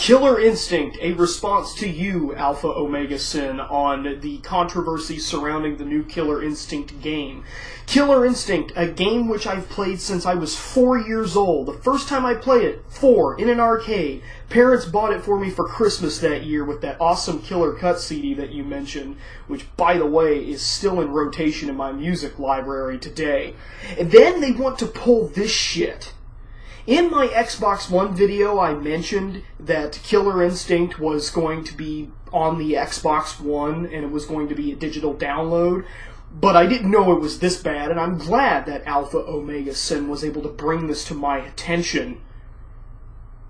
Killer Instinct, a response to you, AlphaOmegaSin, on the controversy surrounding the new Killer Instinct game. Killer Instinct, a game which I've played since I was 4 years old. The first time I played it, 4, in an arcade. Parents bought it for me for Christmas that year with that awesome Killer Cut CD that you mentioned, which, by the way, is still in rotation in my music library today. And then they want to pull this shit. In my Xbox One video, I mentioned that Killer Instinct was going to be on the Xbox One, and it was going to be a digital download, but I didn't know it was this bad, and I'm glad that AlphaOmegaSin was able to bring this to my attention.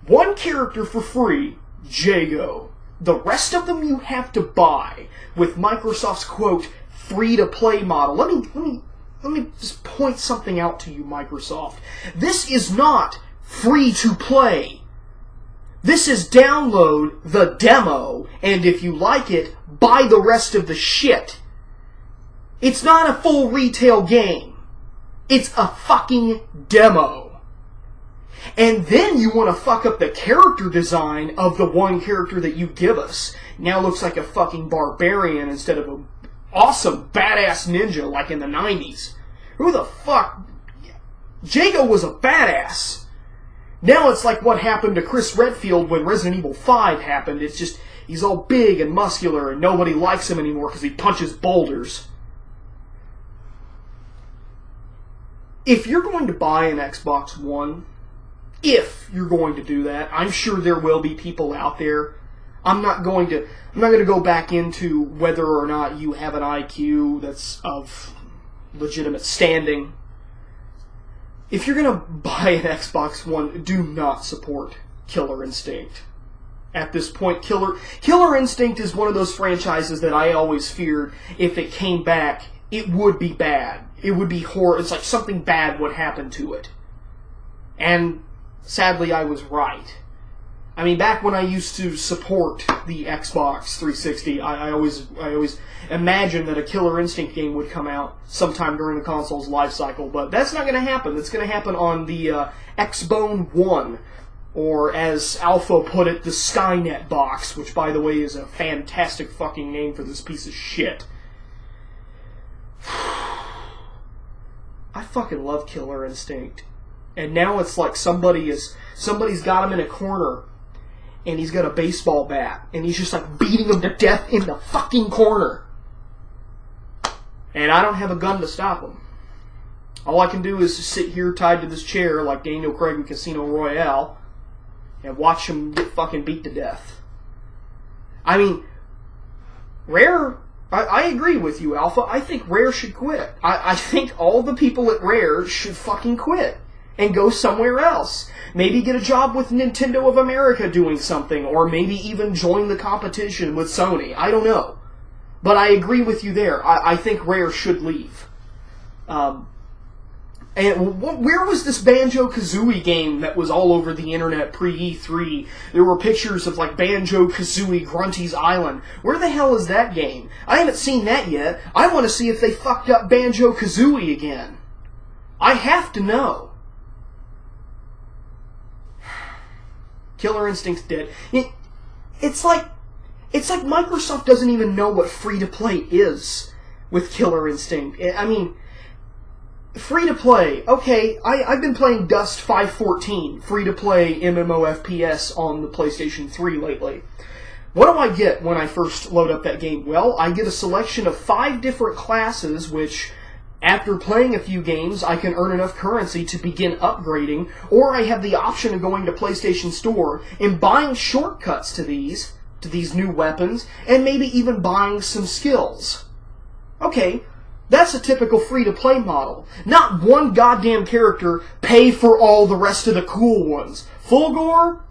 One character for free, Jago. The rest of them you have to buy, with Microsoft's, quote, free-to-play model. Let me just point something out to you, Microsoft. This is not free to play. This is download the demo, and if you like it, buy the rest of the shit. It's not a full retail game. It's a fucking demo. And then you want to fuck up the character design of the one character that you give us. Now looks like a fucking barbarian instead of an awesome badass ninja like in the 90s. Who the fuck? Jago was a badass. Now it's like what happened to Chris Redfield when Resident Evil 5 happened. It's just, he's all big and muscular and nobody likes him anymore because he punches boulders. If you're going to buy an Xbox One, if you're going to do that, I'm sure there will be people out there. I'm not going to go back into whether or not you have an IQ that's of legitimate standing. If you're going to buy an Xbox One, do not support Killer Instinct. At this point, Killer Instinct is one of those franchises that I always feared if it came back, it would be bad. It would be horror. It's like something bad would happen to it. And sadly, I was right. I mean, back when I used to support the Xbox 360, I always imagined that a Killer Instinct game would come out sometime during the console's life cycle, but that's not going to happen. That's going to happen on the Xbone One, or as Alpha put it, the Skynet box, which, by the way, is a fantastic fucking name for this piece of shit. I fucking love Killer Instinct. And now it's like somebody's got him in a corner, and he's got a baseball bat, and he's just like beating him to death in the fucking corner. And I don't have a gun to stop him. All I can do is sit here tied to this chair like Daniel Craig in Casino Royale and watch him get fucking beat to death. I mean, Rare, I agree with you, Alpha. I think Rare should quit. I think all the people at Rare should fucking quit and go somewhere else. Maybe get a job with Nintendo of America doing something, or maybe even join the competition with Sony. I don't know. But I agree with you there. I think Rare should leave. And where was this Banjo-Kazooie game that was all over the internet pre-E3? There were pictures of like Banjo-Kazooie Grunty's Island. Where the hell is that game? I haven't seen that yet. I want to see if they fucked up Banjo-Kazooie again. I have to know. Killer Instinct's dead. It's like Microsoft doesn't even know what free-to-play is with Killer Instinct. I mean, free-to-play, okay, I've been playing Dust 514, free-to-play MMO FPS on the PlayStation 3 lately. What do I get when I first load up that game? Well, I get a selection of 5 different classes, which, after playing a few games, I can earn enough currency to begin upgrading, or I have the option of going to PlayStation Store and buying shortcuts to these new weapons, and maybe even buying some skills. Okay, that's a typical free-to-play model. Not one goddamn character, pay for all the rest of the cool ones. Fulgore?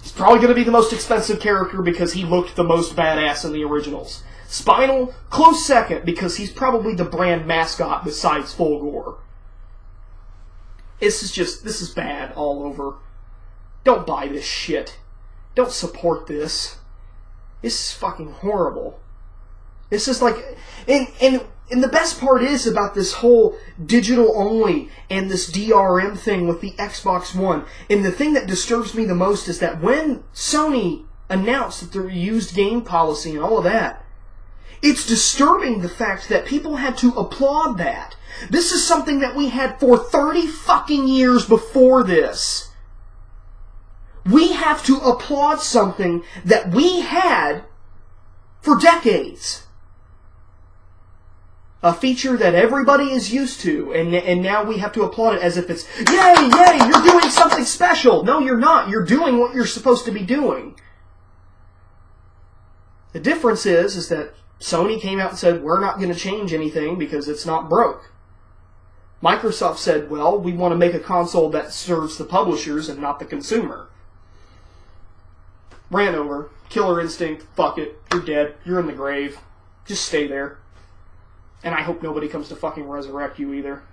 He's probably going to be the most expensive character because he looked the most badass in the originals. Spinal, close second, because he's probably the brand mascot besides Fulgore. This is bad all over. Don't buy this shit. Don't support this. This is fucking horrible. This is like, and And the best part is about this whole digital only and this DRM thing with the Xbox One. And the thing that disturbs me the most is that when Sony announced that their used game policy and all of that, it's disturbing the fact that people had to applaud that. This is something that we had for 30 fucking years before this. We have to applaud something that we had for decades. A feature that everybody is used to, and now we have to applaud it as if it's, yay, yay, you're doing something special. No, you're not. You're doing what you're supposed to be doing. The difference is that Sony came out and said, we're not going to change anything because it's not broke. Microsoft said, well, we want to make a console that serves the publishers and not the consumer. Ran over. Killer Instinct. Fuck it. You're dead. You're in the grave. Just stay there. And I hope nobody comes to fucking resurrect you either.